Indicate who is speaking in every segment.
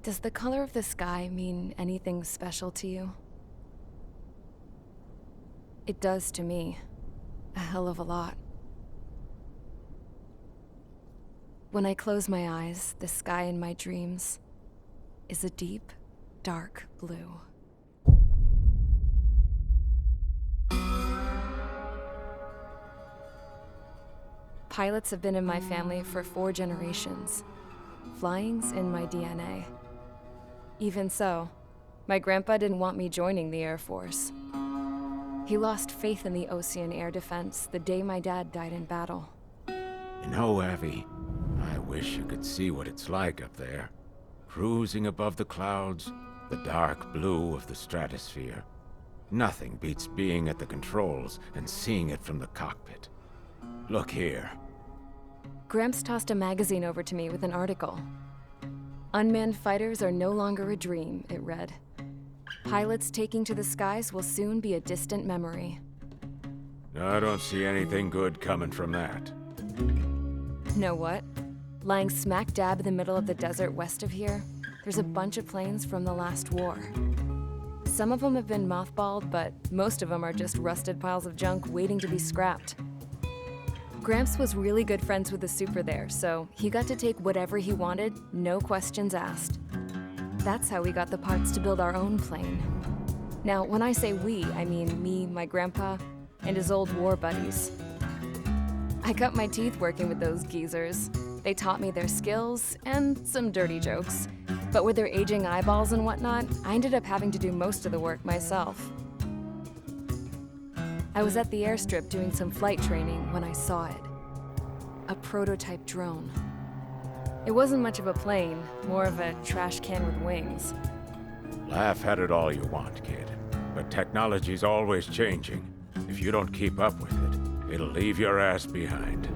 Speaker 1: Does the color of the sky mean anything special to you? It does to me. A hell of a lot. When I close my eyes, the sky in my dreams is a deep, dark blue. Pilots have been in my family for 4 generations. Flying's in my DNA. Even so, my grandpa didn't want me joining the Air Force. He lost faith in the Ocean Air Defense the day my dad died in battle.
Speaker 2: You know, Abby, I wish you could see what it's like up there. Cruising above the clouds, the dark blue of the stratosphere. Nothing beats being at the controls and seeing it from the cockpit. Look here.
Speaker 1: Gramps tossed a magazine over to me with an article. Unmanned fighters are no longer a dream, it read. Pilots taking to the skies will soon be a distant memory.
Speaker 2: I don't see anything good coming from that.
Speaker 1: Know what? Lying smack dab in the middle of the desert west of here, there's a bunch of planes from the last war. Some of them have been mothballed, but most of them are just rusted piles of junk waiting to be scrapped. Gramps was really good friends with the super there, so he got to take whatever he wanted, no questions asked. That's how we got the parts to build our own plane. Now, when I say we, I mean me, my grandpa, and his old war buddies. I cut my teeth working with those geezers. They taught me their skills and some dirty jokes. But with their aging eyeballs and whatnot, I ended up having to do most of the work myself. I was at the airstrip doing some flight training when I saw it. A prototype drone. It wasn't much of a plane, more of a trash can with wings.
Speaker 2: Laugh at it all you want, kid. But technology's always changing. If you don't keep up with it, it'll leave your ass behind.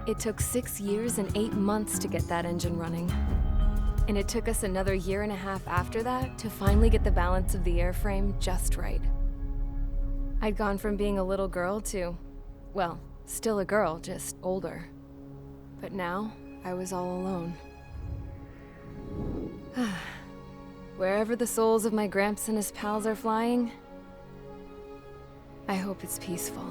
Speaker 1: It took 6 years and 8 months to get that engine running. And it took us another 1.5 years after that to finally get the balance of the airframe just right. I'd gone from being a little girl to, well, still a girl, just older. But now, I was all alone. Wherever the souls of my Gramps and his pals are flying, I hope it's peaceful.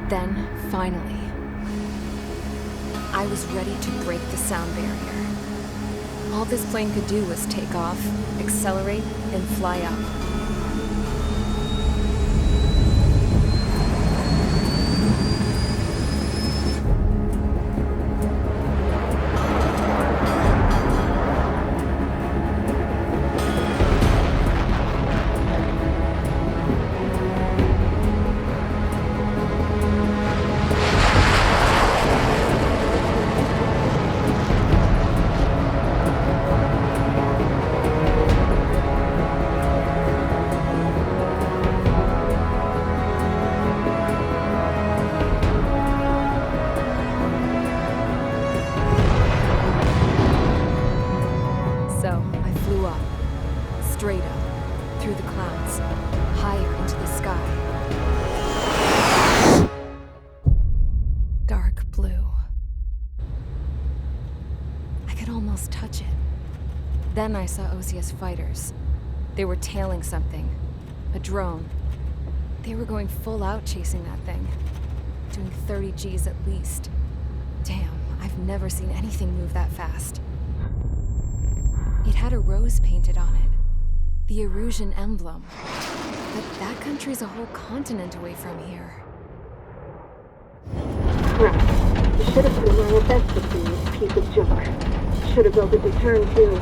Speaker 1: Then, finally, I was ready to break the sound barrier. All this plane could do was take off, accelerate, and fly up. So, I flew up, straight up, through the clouds, higher into the sky. Dark blue. I could almost touch it. Then I saw Osius fighters. They were tailing something. A drone. They were going full out chasing that thing. doing 30 Gs at least. Damn, I've never seen anything move that fast. It had a rose painted on it. The Erusian emblem. But that country's a whole continent away from here.
Speaker 3: Crap. You should have put in my best with you, piece of junk. Should have built a return too.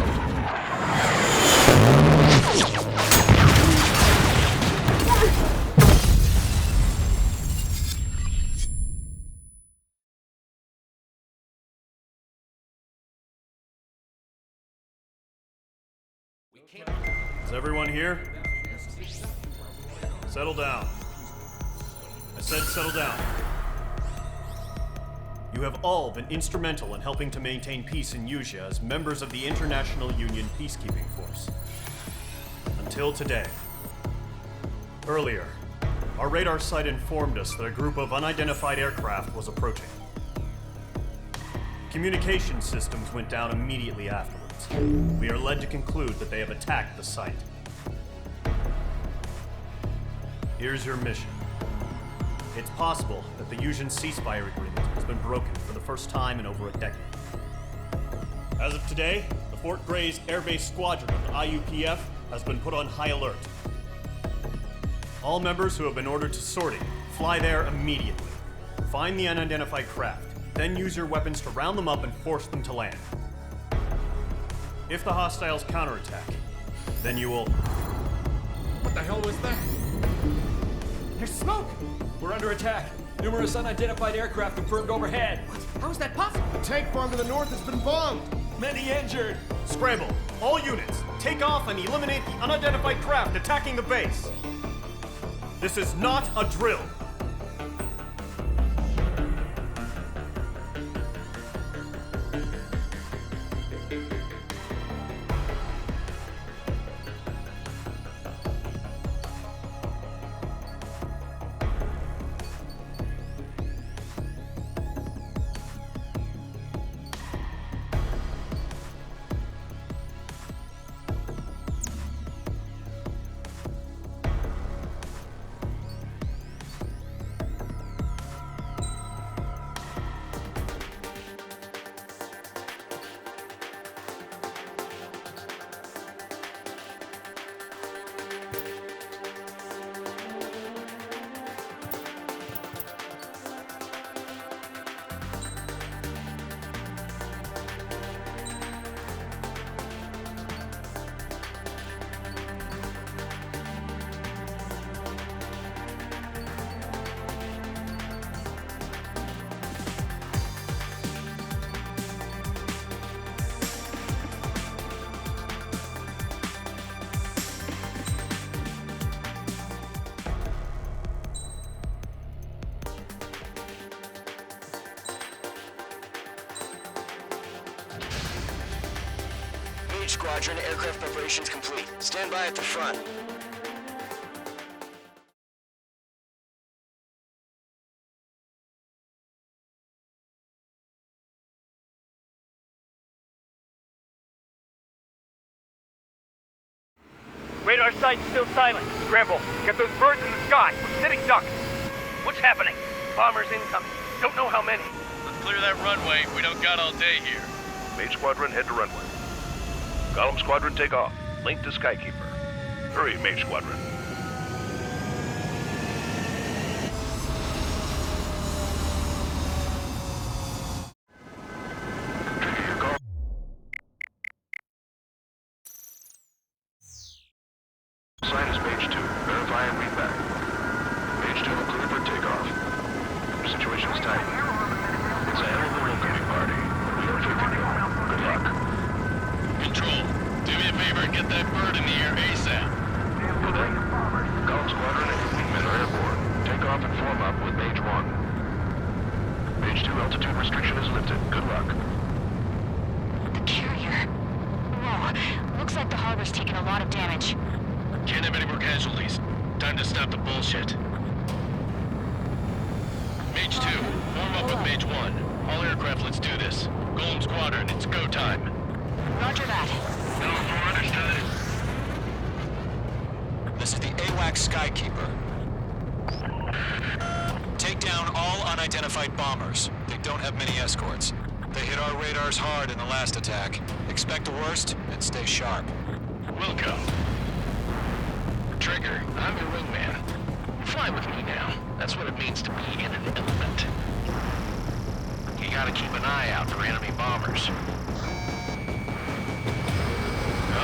Speaker 4: Is everyone here? Settle down. I said settle down. You have all been instrumental in helping to maintain peace in Usea as members of the International Union Peacekeeping Force. Until today. Earlier, our radar site informed us that a group of unidentified aircraft was approaching. Communication systems went down immediately afterwards. We are led to conclude that they have attacked the site. Here's your mission. It's possible that the Usian ceasefire agreement has been broken for the first time in over a decade. As of today, the Fort Grays Air Base Squadron of the IUPF has been put on high alert. All members who have been ordered to sortie, fly there immediately. Find the unidentified craft, then use your weapons to round them up and force them to land. If the hostiles counterattack, then you will...
Speaker 5: What the hell was that?
Speaker 6: There's smoke! We're under attack. Numerous unidentified aircraft confirmed overhead.
Speaker 5: How is that possible? The tank farm to the north has been bombed!
Speaker 6: Many injured.
Speaker 4: Scramble! All units, take off and eliminate the unidentified craft attacking the base! This is not a drill!
Speaker 7: Squadron, aircraft preparations complete. Stand by at the front.
Speaker 8: Radar site's still silent. Scramble. Get those birds in the sky. We're sitting ducks. What's happening? Bombers incoming. Don't know how many.
Speaker 9: Let's clear that runway. We don't got all day here.
Speaker 10: Mage Squadron, head to runway. Golem Squadron, take off. Link to Skykeeper. Hurry, Mage Squadron. Sign is Mage 2. Verify and read back. Mage 2 clear for takeoff. Situation's tight. It's a hell of a homecoming party. We are 50 go. Good luck.
Speaker 9: Control, do me a favor and get that bird in the air ASAP.
Speaker 10: Good day. Golem Squadron and your wingmen are airborne. Take off and form up with Mage 1. Mage 2 altitude restriction is lifted. Good luck.
Speaker 11: The carrier. Whoa, looks like the harbor's taken a lot of damage.
Speaker 9: Can't have any more casualties. Time to stop the bullshit. Mage 2, form up with Mage 1. All aircraft, let's do this. Golem Squadron, it's go time.
Speaker 11: Roger that.
Speaker 9: No, understood.
Speaker 7: This is the AWACS Skykeeper. Take down all unidentified bombers. They don't have many escorts. They hit our radars hard in the last attack. Expect the worst and stay sharp.
Speaker 9: Will go. Trigger, I'm your wingman. Fly with me now. That's what it means to be in an element. You gotta keep an eye out for enemy bombers.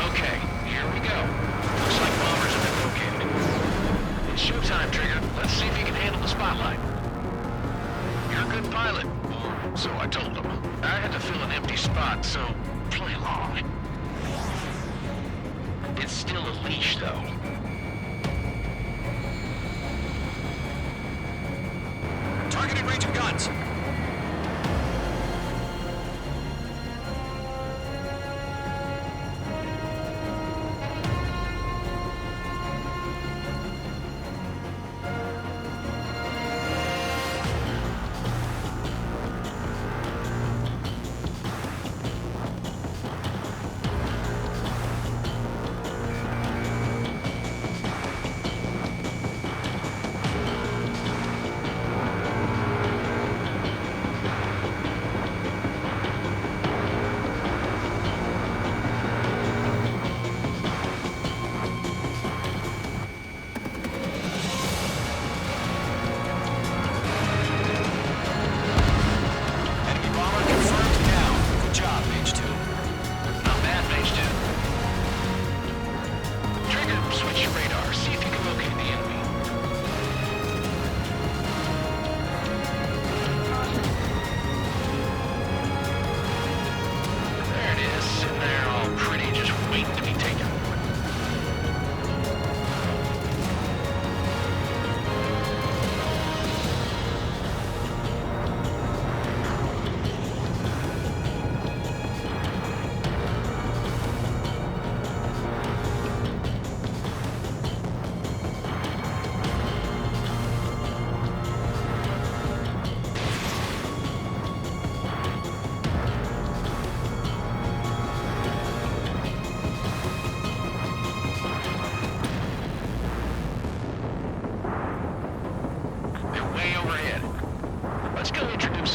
Speaker 9: Okay, here we go. Looks like bombers have been located. It's showtime, Trigger. Let's see if you can handle the spotlight. You're a good pilot. Or so I told them. I had to fill an empty spot, so play along. It's still a leash, though.
Speaker 7: Targeting range of guns.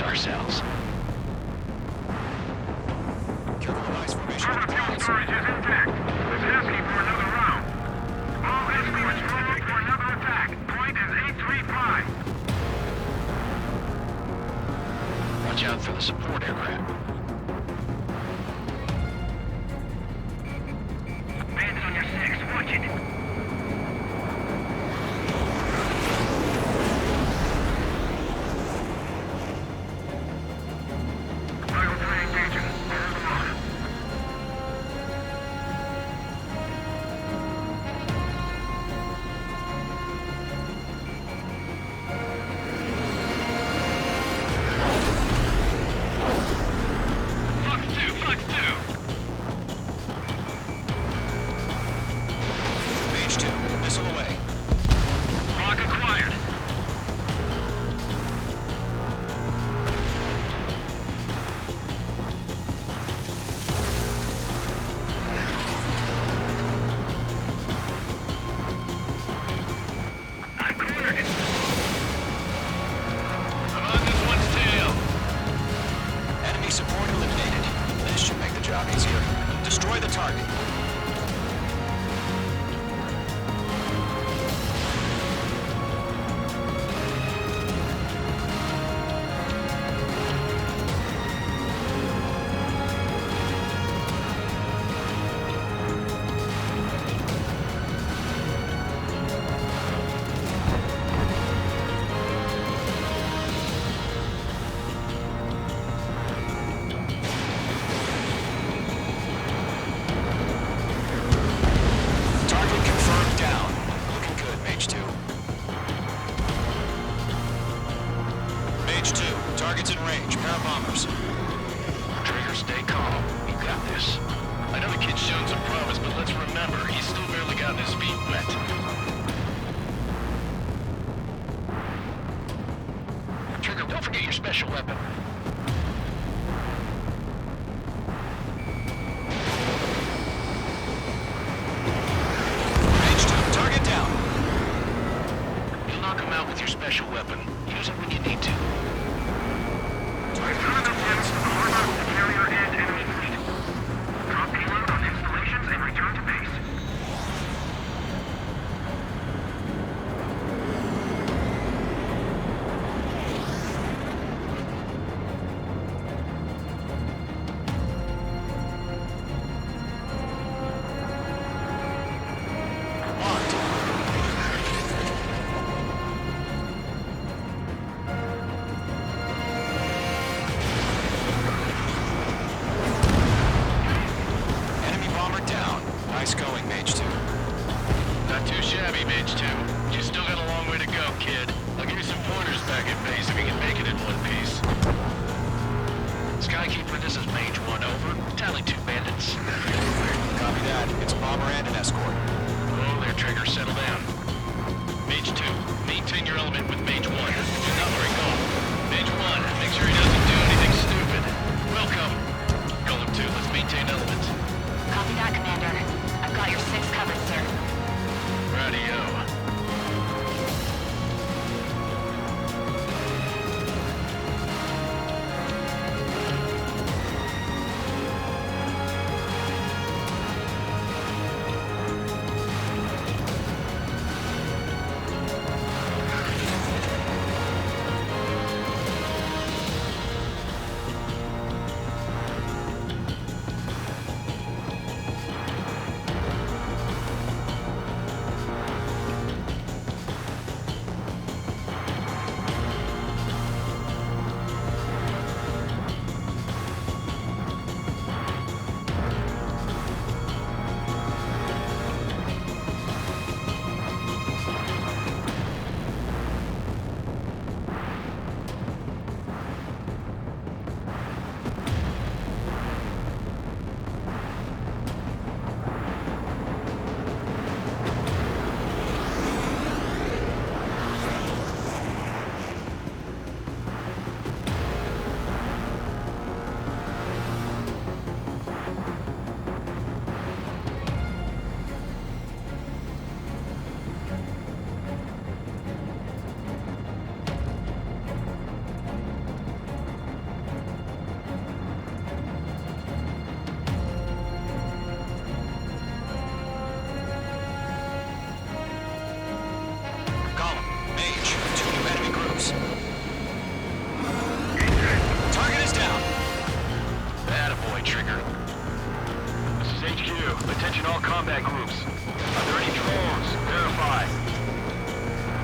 Speaker 9: Ourselves.
Speaker 10: Storage is intact. It's asking for another round. All escorts ready for another attack. Point is 835.
Speaker 9: Watch out for the support aircraft.
Speaker 10: Bandit on your 6, watch it.
Speaker 7: Destroy the target. Target's in range. Parabombers.
Speaker 9: Trigger, stay calm. You got this. I know the kid's shown some promise, but let's remember, he's still barely gotten his feet wet. Trigger, don't forget your special weapon. Range 2, target down. You'll knock him out with your special weapon. You use it when you need to.
Speaker 10: I've driven the flights to the harbor, the carrier, and enemy fleet. Drop payload on installations and return to base.
Speaker 7: Enemy bomber down. Nice going, Mage 2.
Speaker 9: Not too shabby, Mage 2. You still got a long way to go, kid. I'll give you some pointers back at base if you can make it in one piece. Skykeeper, this is Mage 1, over. Tally 2 bandits.
Speaker 7: Copy that. It's a bomber and an escort.
Speaker 9: Oh, there, Trigger, settle down. Mage 2, maintain your element with Mage 1. Do not break off. Mage 1, make sure he doesn't do anything stupid. Welcome. Golem 2, let's maintain element.
Speaker 11: Copy that, Commander. I've got your 6 covered, sir.
Speaker 9: Radio.
Speaker 7: Golem, Mage, 2 new enemy groups. Target is down.
Speaker 9: Attaboy, Trigger.
Speaker 10: This is HQ. Attention all combat groups. Are there any drones? Verify.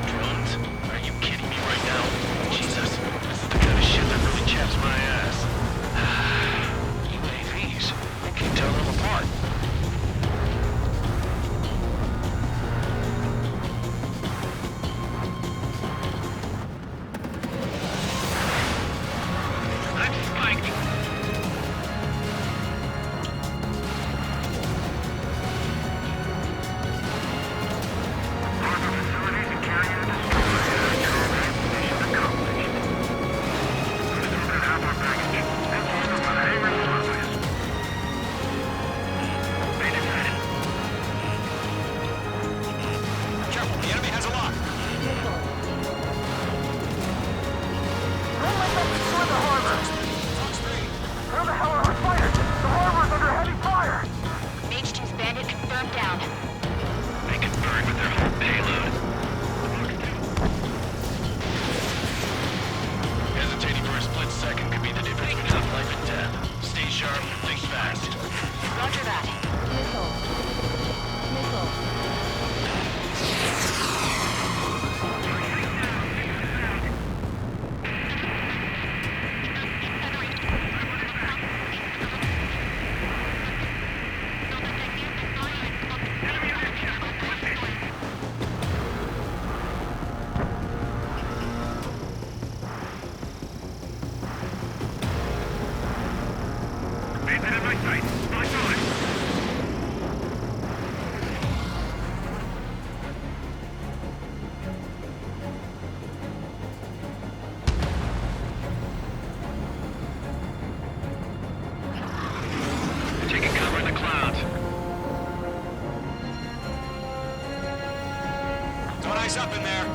Speaker 9: Drones? Are you kidding me right now? Jesus, this is the kind of shit that really chaps my ass. UAVs. I can tell them apart.
Speaker 10: I'm spiked. Harbor facilities and carrier destroyed. Mission accomplished. Deliver harbor package. And deliver by hangar surface. Made it ready.
Speaker 7: Careful, the enemy has a lock.
Speaker 8: Where the hell are our fighters? The harbor's under heavy fire!
Speaker 11: Mage 2's bandit confirmed down.
Speaker 10: They can burn with their whole payload.
Speaker 9: Hesitating for a split second could be the difference between life and death. Stay sharp, think fast.
Speaker 11: Roger that.
Speaker 10: Bandit in my sight. My time. Taking cover in the clouds.
Speaker 7: Don't ice up in there.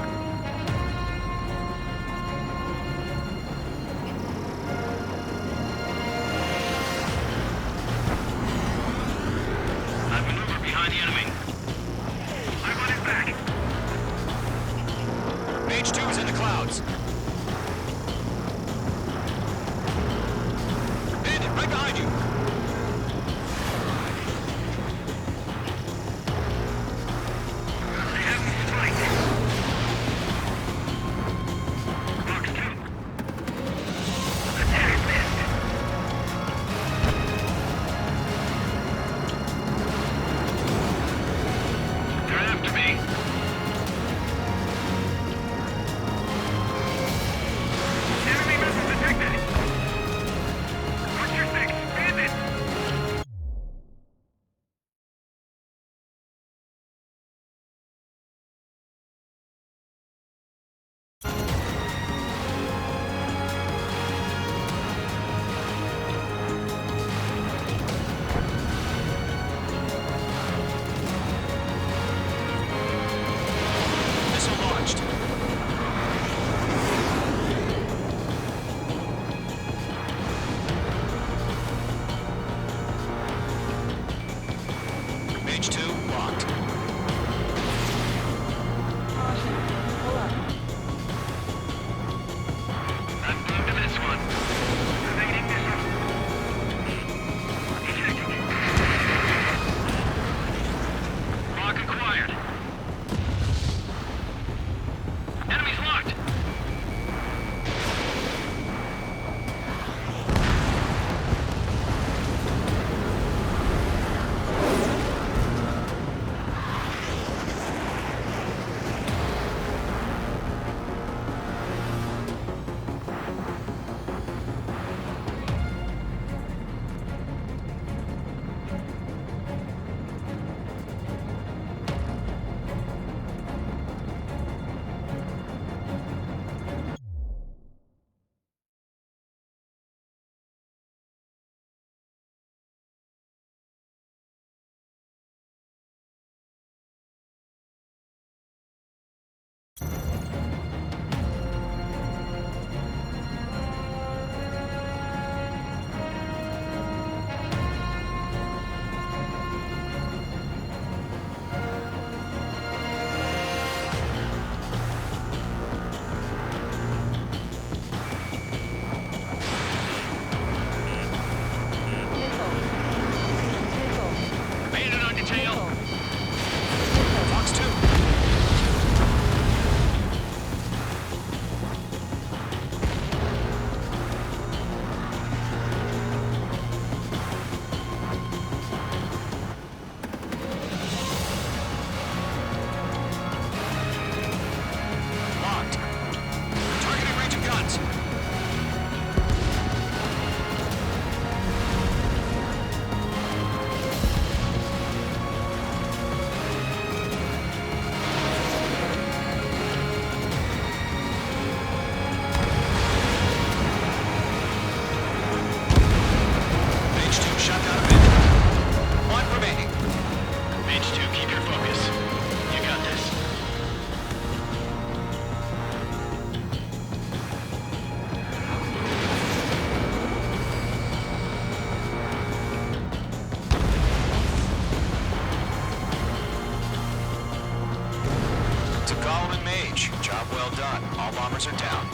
Speaker 7: front. All bombers are down.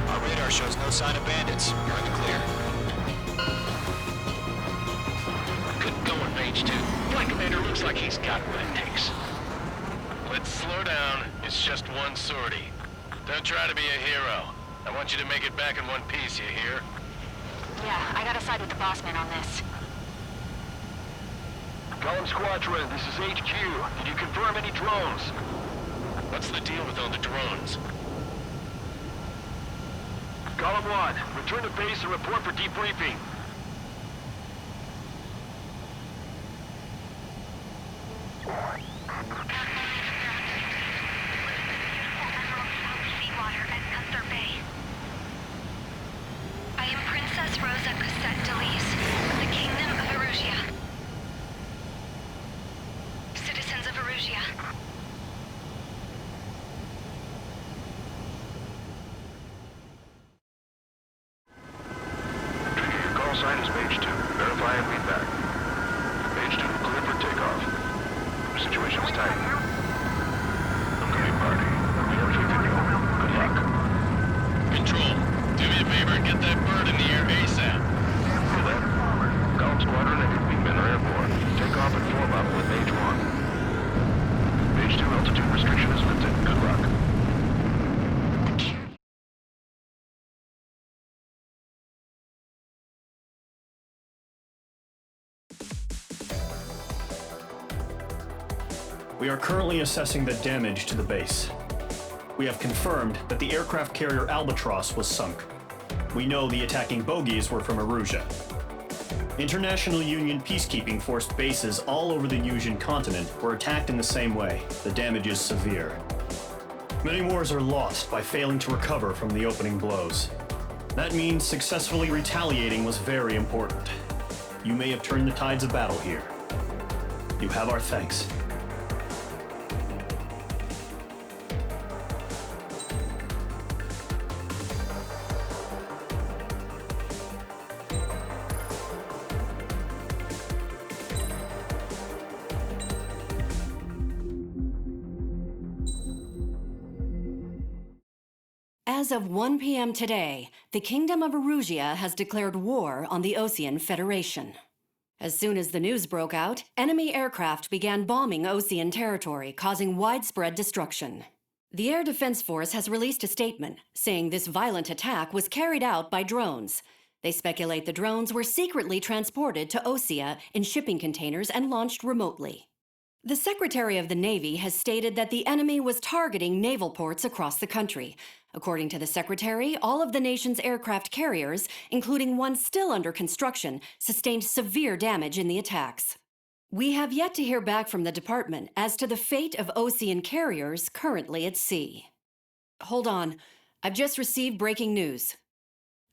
Speaker 7: Our radar shows no sign of bandits. You're in the clear.
Speaker 9: Good going, Mage 2. Flight Commander looks like he's got what it takes. Let's slow down. It's just one sortie. Don't try to be a hero. I want you to make it back in one piece, you hear?
Speaker 11: Yeah, I gotta side with the boss man on this.
Speaker 10: Column Squadron, this is HQ. Did you confirm any drones?
Speaker 9: What's the deal with all the drones?
Speaker 10: Column 1, return to base and report for debriefing.
Speaker 11: Seawater at Gunther Bay. I am Princess Rosa Cassette Delise of the Kingdom of Erusia. Citizens of Erusia.
Speaker 10: Trigger, your call sign is Mage 2. Verify and read back. Mage 2, clear for takeoff. Situation is tight. Incoming party. We have 50 to go. Good luck.
Speaker 9: Control, do me a favor and get that bird in the air ASAP.
Speaker 10: For that, Column Squadron and your wingmen are airborne. Take off and form up with Mage 1. Mage 2, altitude restriction is lifted. Good luck.
Speaker 4: We are currently assessing the damage to the base. We have confirmed that the aircraft carrier Albatross was sunk. We know the attacking bogies were from Erusia. International Union peacekeeping force bases all over the Yusian continent were attacked in the same way. The damage is severe. Many wars are lost by failing to recover from the opening blows. That means successfully retaliating was very important. You may have turned the tides of battle here. You have our thanks.
Speaker 12: As of 1 p.m. today, the Kingdom of Erusia has declared war on the Osean Federation. As soon as the news broke out, enemy aircraft began bombing Osean territory, causing widespread destruction. The Air Defense Force has released a statement saying this violent attack was carried out by drones. They speculate the drones were secretly transported to Osea in shipping containers and launched remotely. The Secretary of the Navy has stated that the enemy was targeting naval ports across the country. According to the Secretary, all of the nation's aircraft carriers, including one still under construction, sustained severe damage in the attacks. We have yet to hear back from the department as to the fate of Osean carriers currently at sea. Hold on, I've just received breaking news.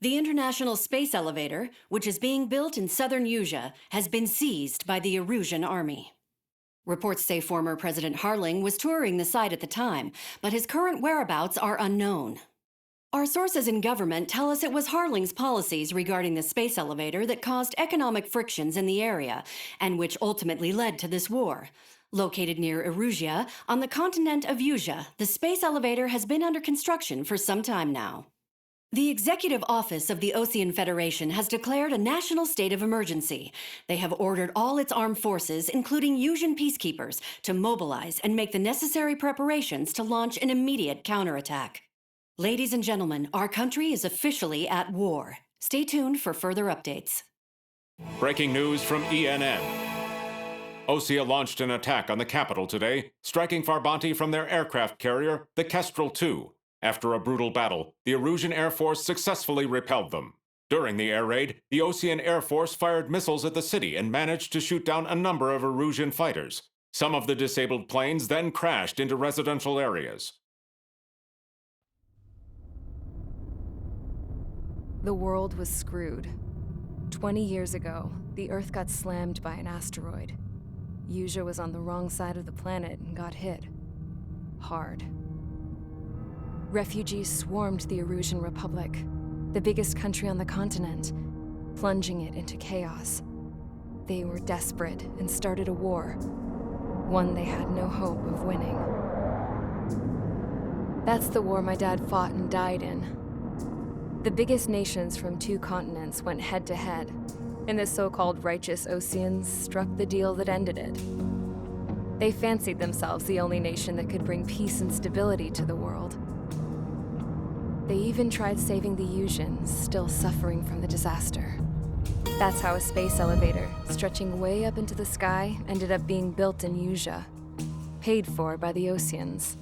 Speaker 12: The International Space Elevator, which is being built in southern Yusia, has been seized by the Erusian army. Reports say former President Harling was touring the site at the time, but his current whereabouts are unknown. Our sources in government tell us it was Harling's policies regarding the space elevator that caused economic frictions in the area, and which ultimately led to this war. Located near Erusia, on the continent of Yusia, the space elevator has been under construction for some time now. The Executive Office of the Osean Federation has declared a national state of emergency. They have ordered all its armed forces, including Yusian peacekeepers, to mobilize and make the necessary preparations to launch an immediate counterattack. Ladies and gentlemen, our country is officially at war. Stay tuned for further updates.
Speaker 2: Breaking news from ENN. Osea launched an attack on the capital today, striking Farbanti from their aircraft carrier, the Kestrel II. After a brutal battle, the Erusian Air Force successfully repelled them. During the air raid, the Osean Air Force fired missiles at the city and managed to shoot down a number of Erusian fighters. Some of the disabled planes then crashed into residential areas.
Speaker 1: The world was screwed. 20 years ago, the Earth got slammed by an asteroid. Yusia was on the wrong side of the planet and got hit. Hard. Refugees swarmed the Erusian Republic, the biggest country on the continent, plunging it into chaos. They were desperate and started a war, one they had no hope of winning. That's the war my dad fought and died in. The biggest nations from 2 continents went head to head, and the so-called righteous Oseans struck the deal that ended it. They fancied themselves the only nation that could bring peace and stability to the world. They even tried saving the Usians, still suffering from the disaster. That's how a space elevator, stretching way up into the sky, ended up being built in Usea, paid for by the Oseans.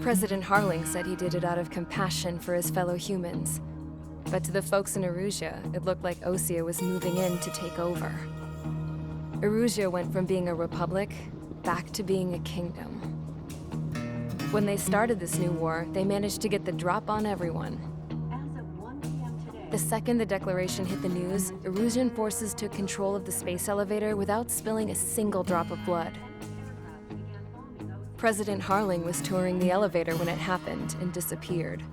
Speaker 1: President Harling said he did it out of compassion for his fellow humans. But to the folks in Erusea, it looked like Osea was moving in to take over. Erusea went from being a republic back to being a kingdom. When they started this new war, they managed to get the drop on everyone. The second the declaration hit the news, Erusian forces took control of the space elevator without spilling a single drop of blood. President Harling was touring the elevator when it happened and disappeared.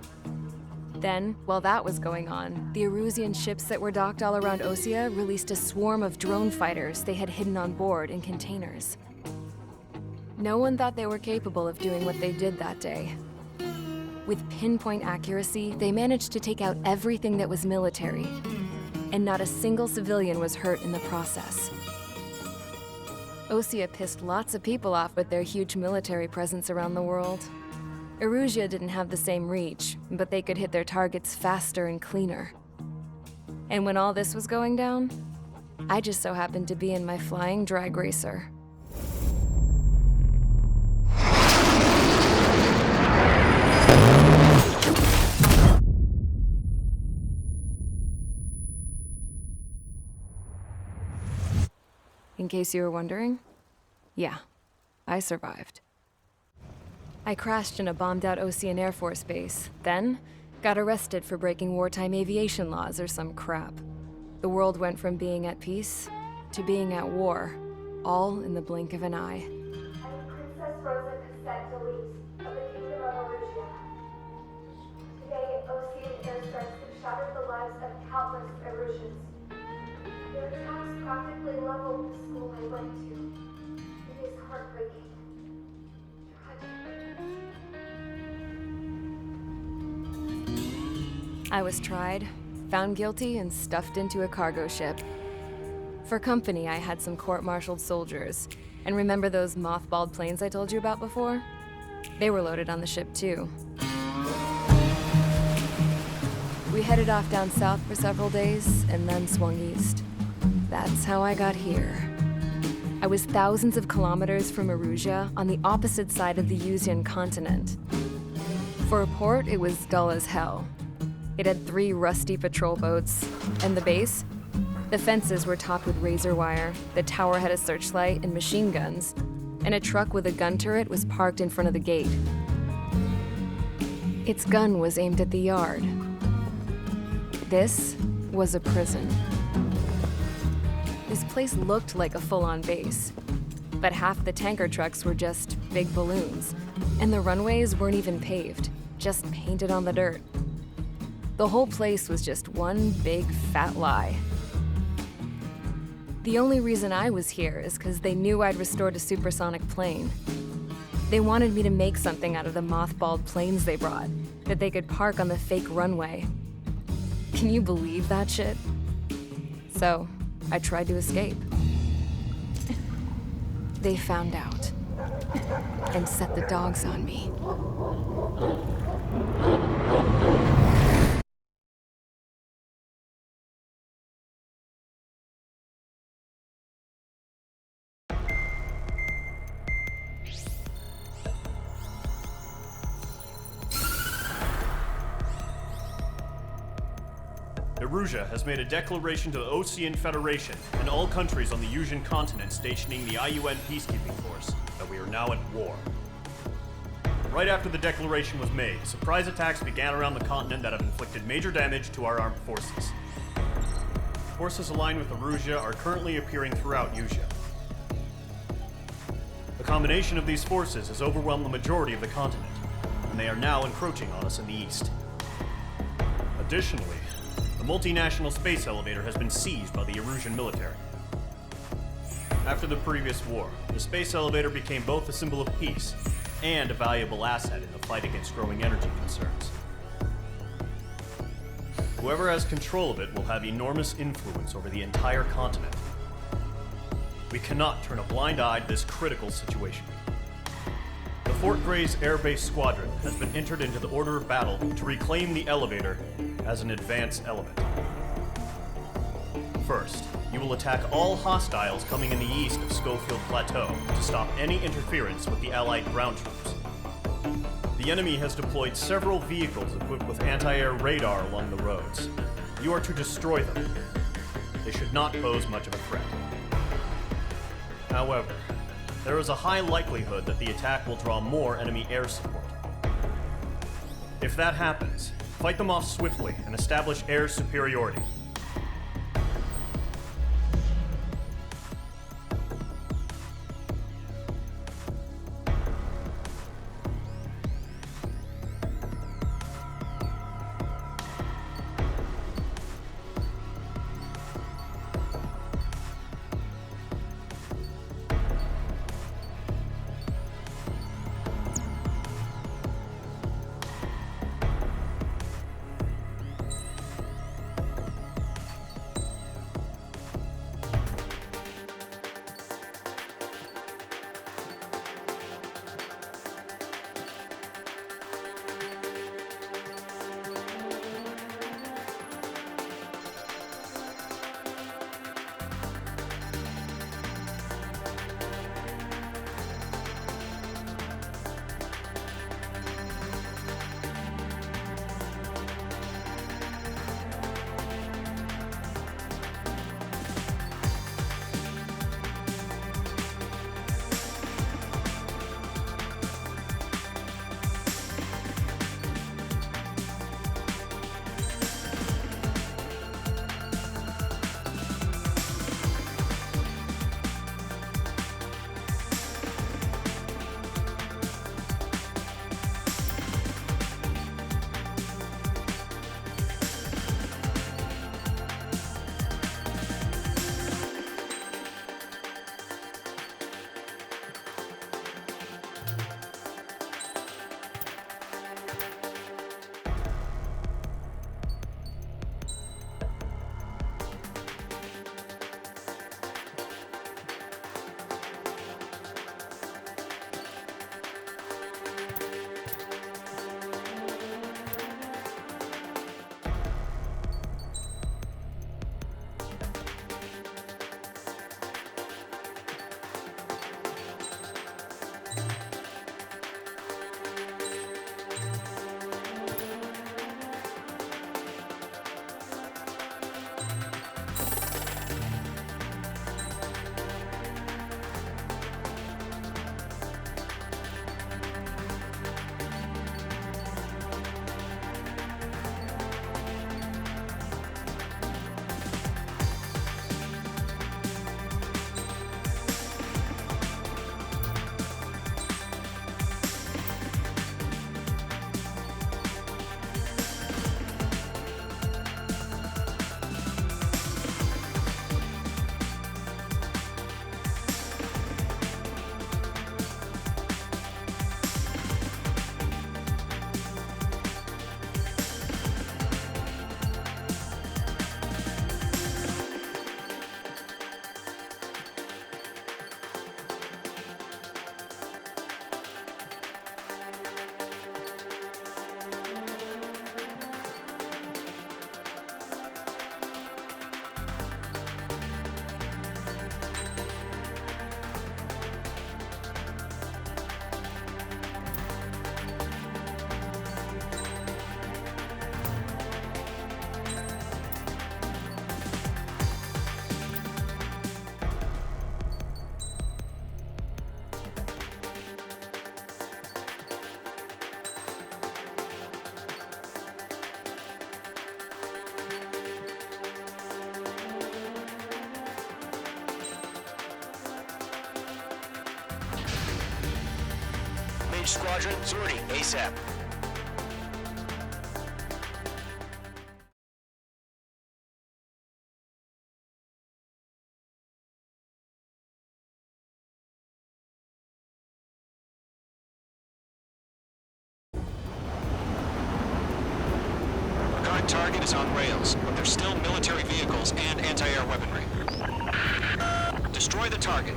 Speaker 1: Then, while that was going on, the Erusian ships that were docked all around Osea released a swarm of drone fighters they had hidden on board in containers. No one thought they were capable of doing what they did that day. With pinpoint accuracy, they managed to take out everything that was military, and not a single civilian was hurt in the process. Osea pissed lots of people off with their huge military presence around the world. Erusea didn't have the same reach, but they could hit their targets faster and cleaner. And when all this was going down, I just so happened to be in my flying drag racer. In case you were wondering, yeah, I survived. I crashed in a bombed-out Osean Air Force base, then got arrested for breaking wartime aviation laws or some crap. The world went from being at peace to being at war, all in the blink of an eye.
Speaker 13: I'm Princess Rosa Cassette Elise of the Kingdom of Erusea. Today, Osean airstrikes have shattered the lives of countless Erusians. Their attacks practically leveled the school I went to. It is heartbreaking.
Speaker 1: I was tried, found guilty, and stuffed into a cargo ship. For company, I had some court-martialed soldiers. And remember those mothballed planes I told you about before? They were loaded on the ship too. We headed off down south for several days, and then swung east. That's how I got here. I was thousands of kilometers from Erusea, on the opposite side of the Usian continent. For a port, it was dull as hell. It had 3 rusty patrol boats, and the base? The fences were topped with razor wire, the tower had a searchlight and machine guns, and a truck with a gun turret was parked in front of the gate. Its gun was aimed at the yard. This was a prison. This place looked like a full-on base, but half the tanker trucks were just big balloons, and the runways weren't even paved, just painted on the dirt. The whole place was just one big fat lie. The only reason I was here is because they knew I'd restored a supersonic plane. They wanted me to make something out of the mothballed planes they brought, that they could park on the fake runway. Can you believe that shit? So, I tried to escape. They found out, and set the dogs on me.
Speaker 4: Erusea has made a declaration to the Osean Federation and all countries on the Usian continent stationing the IUN peacekeeping force that we are now at war. Right after the declaration was made, surprise attacks began around the continent that have inflicted major damage to our armed forces. Forces aligned with Erusea are currently appearing throughout Usea. The combination of these forces has overwhelmed the majority of the continent, and they are now encroaching on us in the east. Additionally, the multinational space elevator has been seized by the Erusian military. After the previous war, the space elevator became both a symbol of peace and a valuable asset in the fight against growing energy concerns. Whoever has control of it will have enormous influence over the entire continent. We cannot turn a blind eye to this critical situation. The Fort Grays Air Base Squadron has been entered into the order of battle to reclaim the elevator as an advance element. First, you will attack all hostiles coming in the east of Schofield Plateau to stop any interference with the Allied ground troops. The enemy has deployed several vehicles equipped with anti-air radar along the roads. You are to destroy them. They should not pose much of a threat. However, there is a high likelihood that the attack will draw more enemy air support. If that happens, fight them off swiftly and establish air superiority.
Speaker 9: Squadron, sortie ASAP.
Speaker 7: target is on rails, but there's still military vehicles and anti-air weaponry. Destroy the target.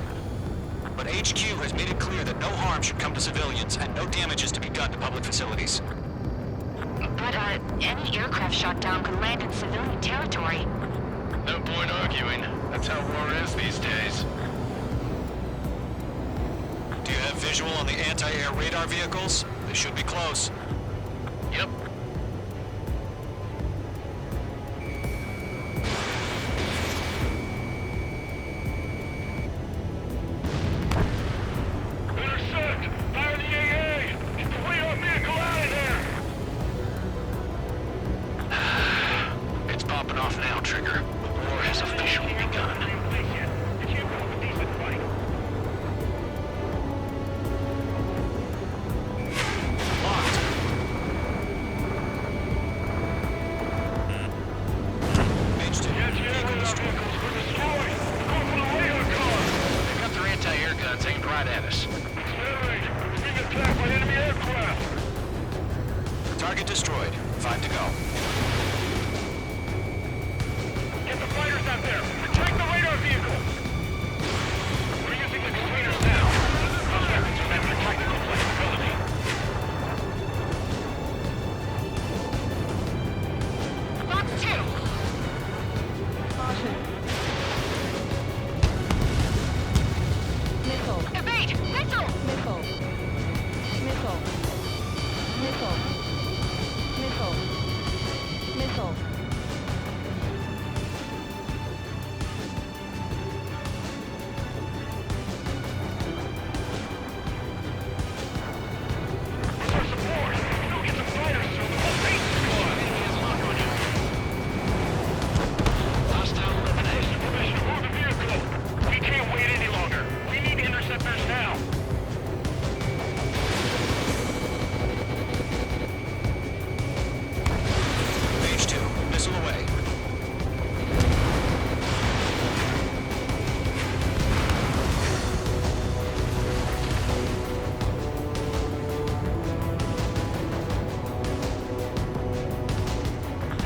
Speaker 7: But HQ has made it clear that no harm should come to civilians and no damage is to be done to public facilities.
Speaker 11: But, any aircraft shot down could land in civilian territory.
Speaker 10: No point arguing. That's how war is these days.
Speaker 7: Do you have visual on the anti-air radar vehicles? They should be close.
Speaker 10: Yep.
Speaker 9: Intercept! Fire the AA! Get the radar vehicle out of there!
Speaker 10: It's popping off now, Trigger. The war has officially begun.
Speaker 7: Target destroyed. 5 to go.
Speaker 9: Get the fighters out there! Protect the radar vehicle! We're using the containers now. Those weapons are meant for tactical flexibility.
Speaker 11: Box 2!
Speaker 3: Caution.
Speaker 11: Missile! Evade! Missile!
Speaker 3: Missile. Missile. Missile. Missile. Missile.
Speaker 9: We can't wait any longer. We need interceptors now.
Speaker 7: Page 2. Missile away.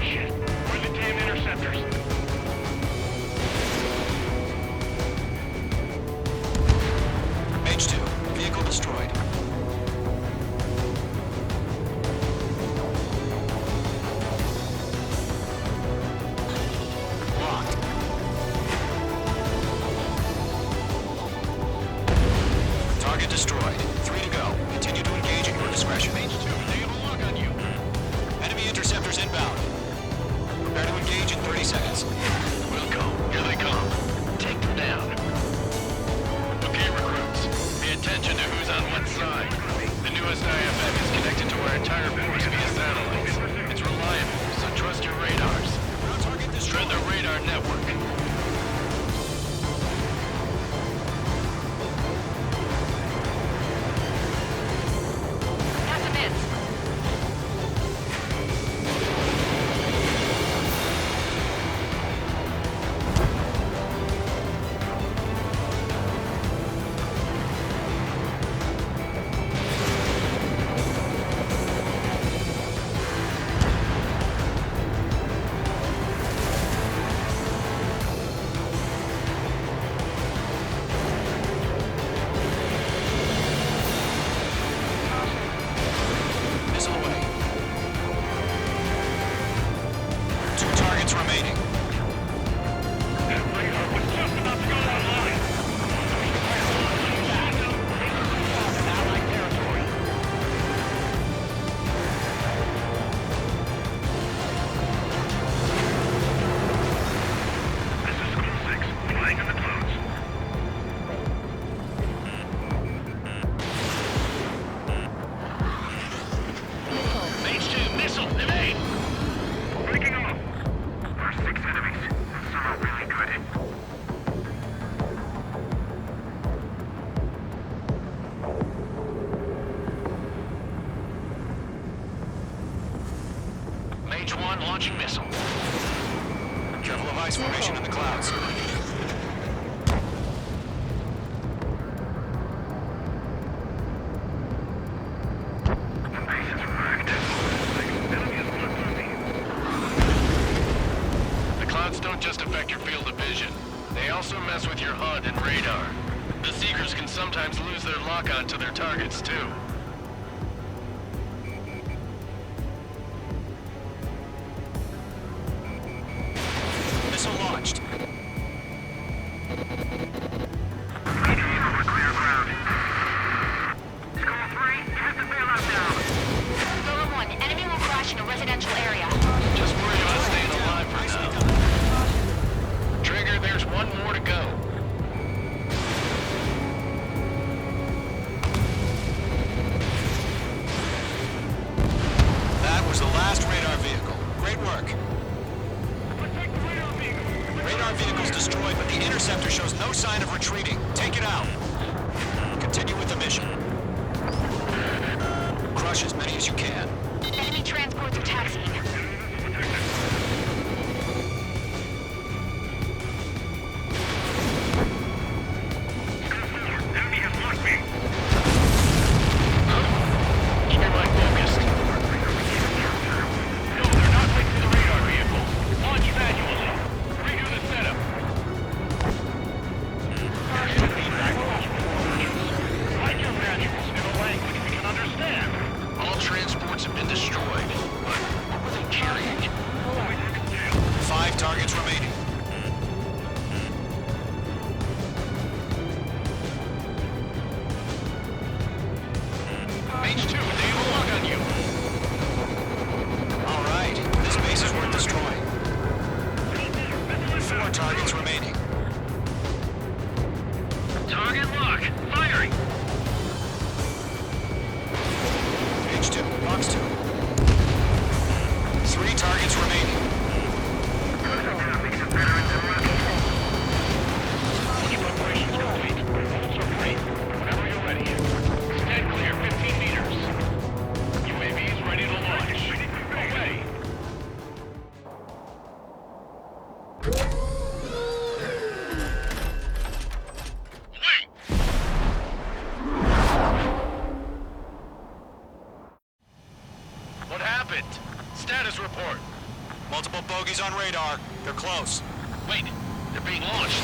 Speaker 9: Shit. Where are the damn interceptors?
Speaker 7: Page 2. Vehicle destroyed. Locked. Target destroyed. 3 to go. Continue to engage at your discretion. Page 2. They have a lock on you. Enemy interceptors inbound. Prepare to engage in 30 seconds.
Speaker 10: We'll come. Here they come. Take them down. Okay, recruits. Pay attention to who's on what side. The newest IFF is connected to our entire force via satellites. It's reliable, so trust your radars. Tread the radar network.
Speaker 11: That's a miss.
Speaker 7: Missile away. 2 targets remaining.
Speaker 9: That radar was just about to go online. Allied territory. This is School 6, flying in the clouds.
Speaker 10: Page 2, missile, evade!
Speaker 9: Breaking them up. There's 6 enemies. Some are really good.
Speaker 10: Mage 1 launching missile.
Speaker 7: Careful of ice formation in the clouds.
Speaker 9: The base is wrecked. Enemy is bloodthirsty. Pods don't just affect your field of vision. They also mess with your HUD and radar. The Seekers can sometimes lose their lock-on to their targets, too.
Speaker 7: Missile launched.
Speaker 11: Golem 1, enemy will crash in a residential area.
Speaker 9: Just worry about staying alive for now. Trigger, there's one more to go.
Speaker 7: That was the last radar vehicle. Great work. Radar vehicle's destroyed, but the interceptor shows no sign of retreating. Take it out. Continue with the mission. Crush as many as you can.
Speaker 11: Enemy transports are taxiing.
Speaker 9: Keep your mind focused.
Speaker 8: No, they're not linked to the radar vehicle. Launch manually. Redo the setup. Write your manuals in a language we can understand.
Speaker 9: All transports have been destroyed. But what were they carrying?
Speaker 7: 5 targets remaining.
Speaker 9: H2, they have a lock on you.
Speaker 7: All right. This base is worth destroying. 4 targets remaining.
Speaker 9: Target lock. Firing.
Speaker 7: H2, box 2. 3 targets remaining.
Speaker 8: Keep operations complete. Bolts are free. Whenever you're ready. Stand clear, 15 meters. UAVs ready to launch. Away.
Speaker 9: What happened? Status report.
Speaker 7: Multiple bogeys on radar. They're close.
Speaker 9: Wait, they're being launched.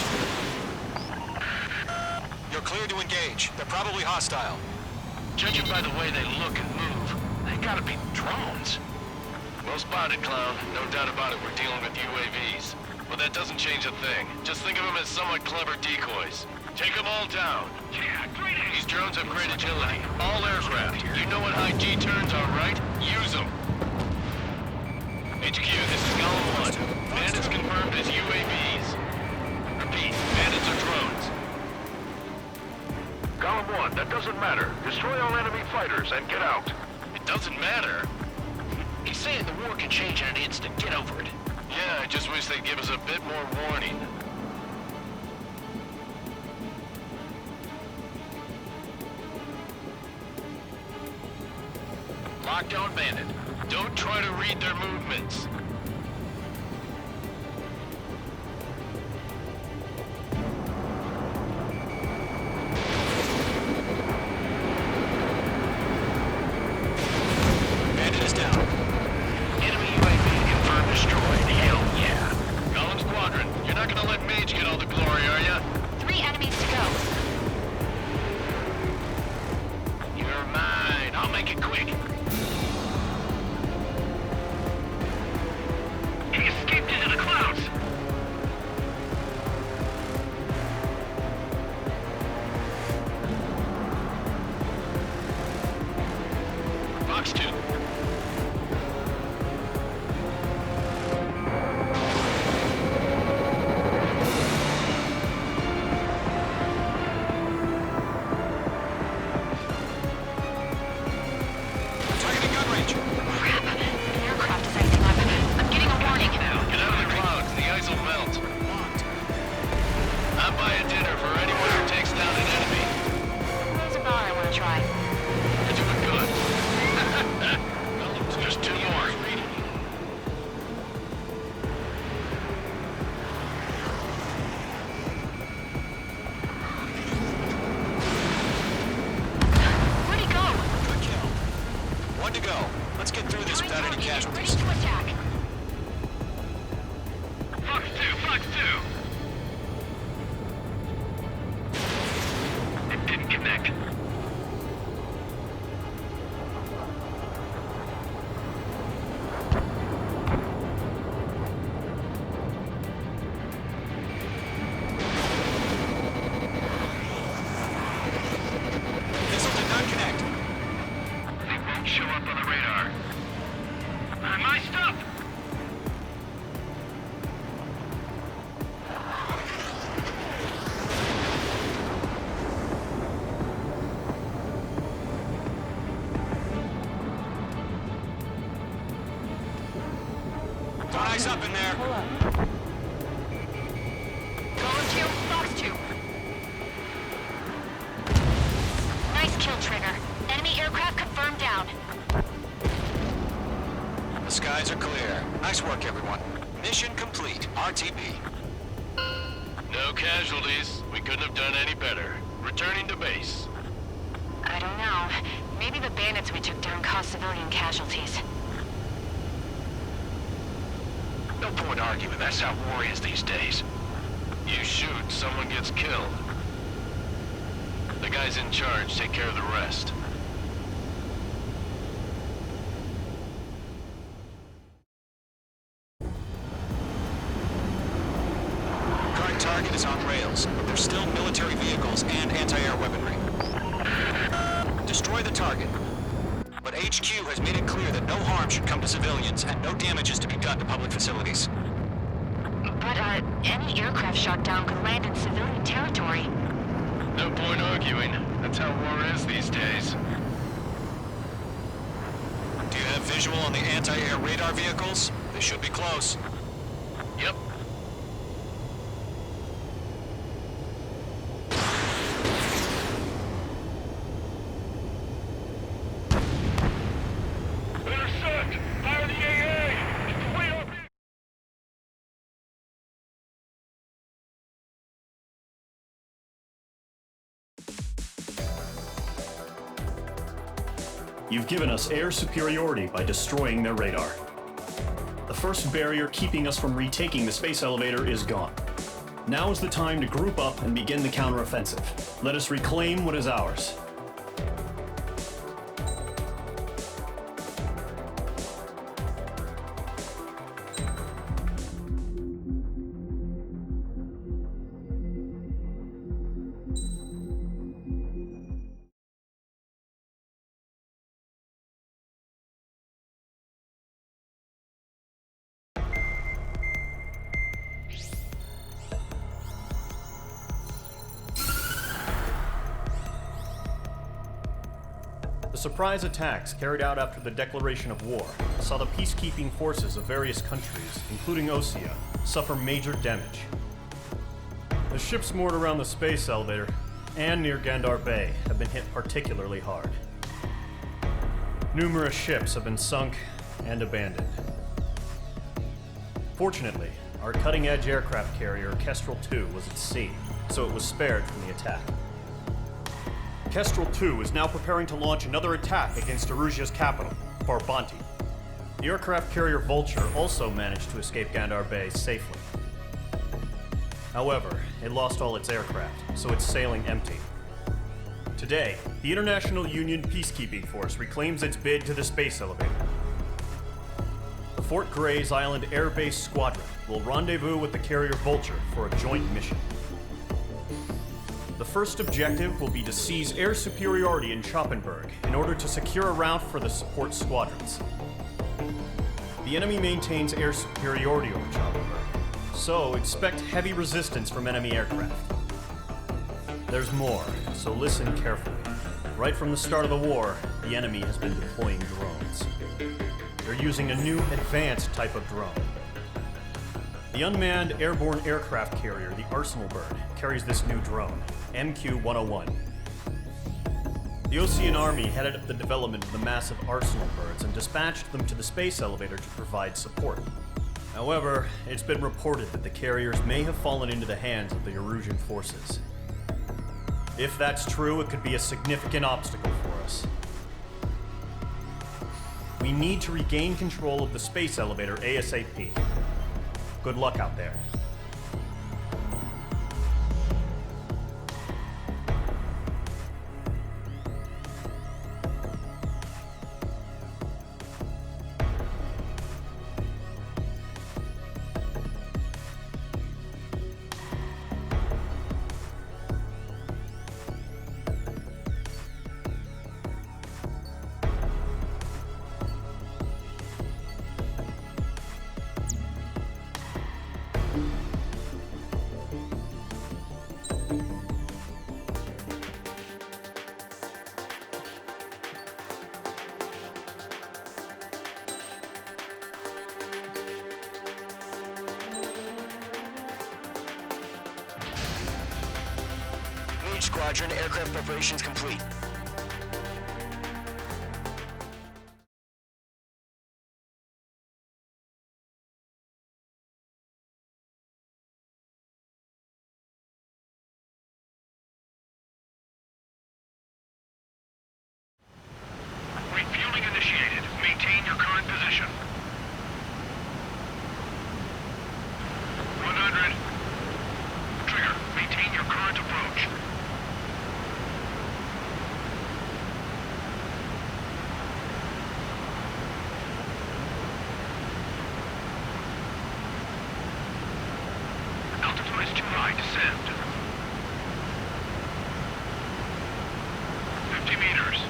Speaker 7: You're clear to engage. They're probably hostile.
Speaker 9: Judging by the way they look and move, they gotta be drones. Well spotted, Clown. No doubt about it, we're dealing with UAVs. But that doesn't change a thing. Just think of them as somewhat clever decoys. Take them all down. These drones have great agility. All aircraft. You know what high G turns are, right? Use them. HQ, this is Golem 1. Bandits confirmed as UAVs. Repeat, bandits are drones.
Speaker 10: Golem 1, that doesn't matter. Destroy all enemy fighters and get out.
Speaker 9: It doesn't matter.
Speaker 10: He's saying the war can change in an instant. Get over it.
Speaker 9: Yeah, I just wish they'd give us a bit more warning. Lockdown bandit. Don't try to read their movements.
Speaker 7: Bandit is down.
Speaker 9: Enemy UAV confirmed destroyed. Hell yeah. Golem Squadron, you're not gonna let Mage get all the glory, are ya?
Speaker 11: 3 enemies to go.
Speaker 9: You're mine. I'll make it quick.
Speaker 8: He escaped into the clouds.
Speaker 9: Box 2.
Speaker 7: Targeting gun range.
Speaker 11: Crap. The aircraft is icing up. I'm getting a warning.
Speaker 9: Get out of the clouds. The ice will melt. I'll buy a dinner for anyone who takes down an enemy.
Speaker 11: There's a bar I want to try.
Speaker 9: You're doing good. Just 2 more.
Speaker 11: Where'd he go?
Speaker 7: Good kill. 1 to go. Let's get through this without any
Speaker 11: Ready
Speaker 7: casualties.
Speaker 11: to attack.
Speaker 8: Fox 2,
Speaker 9: Sucks too. It didn't connect.
Speaker 7: Missile did not connect.
Speaker 9: They won't show up on the radar. My stuff!
Speaker 7: Got eyes up in there.
Speaker 11: Golem 2, Fox 2. Nice kill, Trigger. Enemy aircraft confirmed down.
Speaker 7: The skies are clear. Nice work, everyone. Mission complete. RTB.
Speaker 9: No casualties. We couldn't have done any better. Returning to base.
Speaker 11: I don't know. Maybe the bandits we took down caused civilian casualties.
Speaker 9: No point arguing. That's how war is these days. You shoot, someone gets killed. The guys in charge take care of the rest.
Speaker 7: Current target is on rails, but there's still military vehicles and anti-air weaponry. Destroy the target. But HQ has made it clear that no harm should come to civilians and no damage is to be done to public facilities.
Speaker 11: But, any aircraft shot down could land in civilian territory.
Speaker 9: No point arguing. That's how war is these days.
Speaker 7: Do you have visual on the anti-air radar vehicles? They should be close.
Speaker 9: Yep. Intercept! Fire the AA! Destroy our...
Speaker 4: You've given us air superiority by destroying their radar. The first barrier keeping us from retaking the space elevator is gone. Now is the time to group up and begin the counteroffensive. Let us reclaim what is ours. The surprise attacks carried out after the declaration of war saw the peacekeeping forces of various countries, including Osea, suffer major damage. The ships moored around the space elevator and near Gandar Bay have been hit particularly hard. Numerous ships have been sunk and abandoned. Fortunately, our cutting-edge aircraft carrier Kestrel 2 was at sea, so it was spared from the attack. Kestrel 2 is now preparing to launch another attack against Erusia's capital, Farbanti. The aircraft carrier Vulture also managed to escape Gandar Bay safely. However, it lost all its aircraft, so it's sailing empty. Today, the International Union Peacekeeping Force reclaims its bid to the space elevator. The Fort Grays Island Air Base Squadron will rendezvous with the carrier Vulture for a joint mission. The first objective will be to seize air superiority in Schoppenberg in order to secure a route for the support squadrons. The enemy maintains air superiority over Schoppenberg, so expect heavy resistance from enemy aircraft. There's more, so listen carefully. Right from the start of the war, the enemy has been deploying drones. They're using a new advanced type of drone. The unmanned airborne aircraft carrier, the Arsenal Bird, carries this new drone, MQ-101. The Osean Army headed up the development of the massive Arsenal Birds and dispatched them to the space elevator to provide support. However, it's been reported that the carriers may have fallen into the hands of the Erusian forces. If that's true, it could be a significant obstacle for us. We need to regain control of the space elevator ASAP. Good luck out there.
Speaker 7: Mage Squadron, aircraft preparations complete.
Speaker 10: Refueling initiated. Maintain your current position. 100. Trigger, maintain your current approach. Altitude is too high. Descend. 50 meters.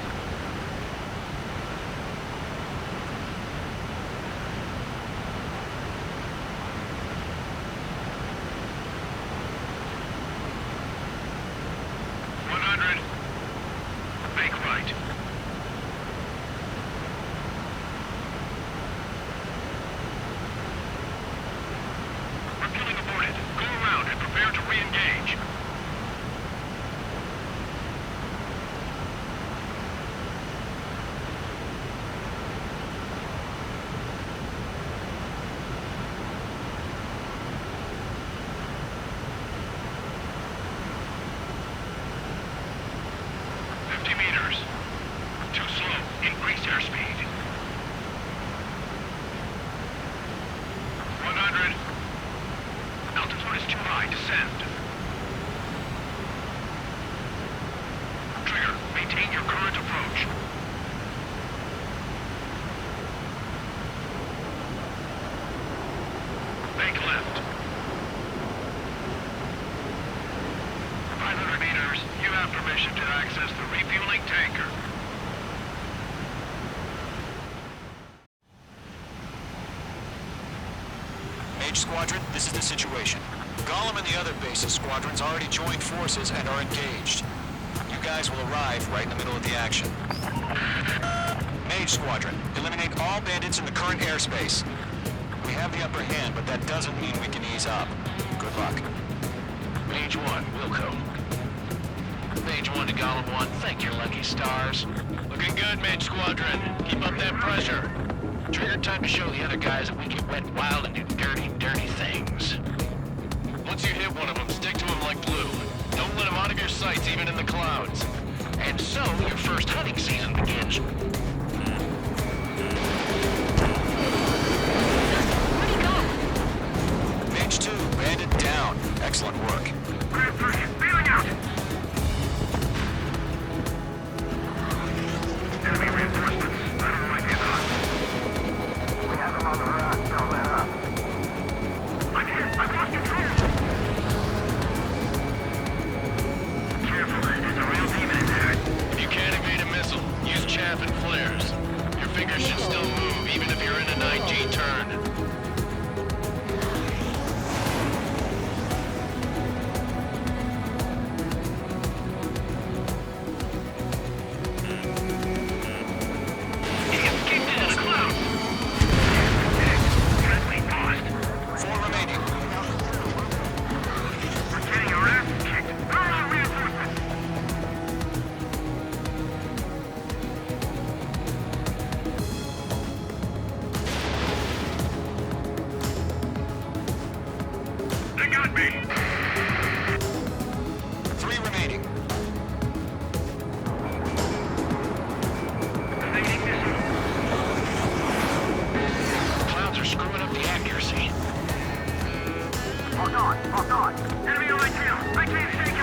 Speaker 10: Make right. Refueling aborted. Go around and prepare to re-engage. Too slow. Increase airspeed. 100. Altitude is too high. Descend. Trigger, maintain your current approach. Make left. 500 meters. You have permission to access the refueling tanker.
Speaker 7: Mage Squadron, this is the situation. Gollum and the other bases squadrons already joined forces and are engaged. You guys will arrive right in the middle of the action. Mage Squadron, eliminate all bandits in the current airspace. We have the upper hand, but that doesn't mean we can ease up. Good luck.
Speaker 9: Mage 1, Wilco. Mage 1 to Gollum 1, thank your lucky stars. Looking good, Mage Squadron. Keep up that pressure. Trigger time to show the other guys that we can wet wild and do dirty, dirty things. Once you hit one of them, stick to him like glue. Don't let him out of your sights, even in the clouds. And so, your first hunting season begins.
Speaker 11: Where'd he go?
Speaker 7: Mage 2, bandit down. Excellent work.
Speaker 10: Grand 3, bailing out! Enemy reinforcements. I don't know idea about. We have them on the run. Don't let up. I'm hit. I've lost control. Careful. There's a real demon in there.
Speaker 9: If you can't evade a missile, use chaff and flares. Your fingers should still move, even if you're in an IG turn.
Speaker 10: Hold on. Enemy on my tail. I can't shake